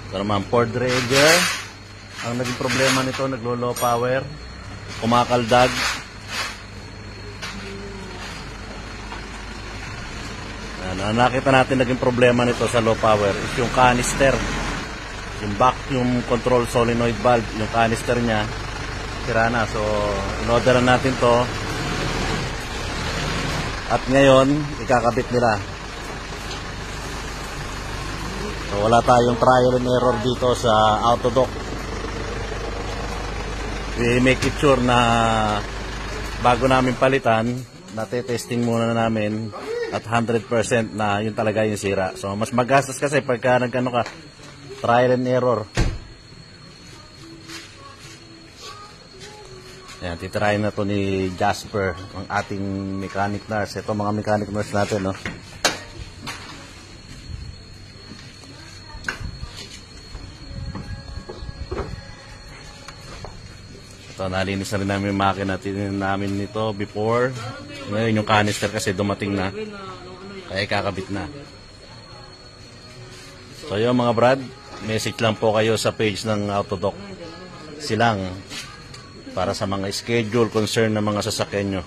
Ito naman, Ford Ranger. Ang naging problema nito, naglo-low power, kumakaldag. Ang nakita natin naging problema nito sa low power is yung canister. Yung vacuum control solenoid valve, yung canister niya, sira na. So, in-orderan natin to. At ngayon, ikakabit nila. So, wala tayong trial and error dito sa Autodoc. We make it sure na bago namin palitan, natetesting muna na namin at 100% na yun talaga yung sira. So, mas magastos kasi pagka nagkano ka, trial and error. Ayan, titirahin na to ni Jasper, ang ating mechanic nurse. Ito mga mechanic nurse natin, no? Ito, nalinis na rin namin yung makina namin nito before. Ngayon yung canister kasi dumating na. Kaya kakabit na. So yun mga brad, message lang po kayo sa page ng Autodoc Silang para sa mga schedule concern ng mga sasakyan nyo.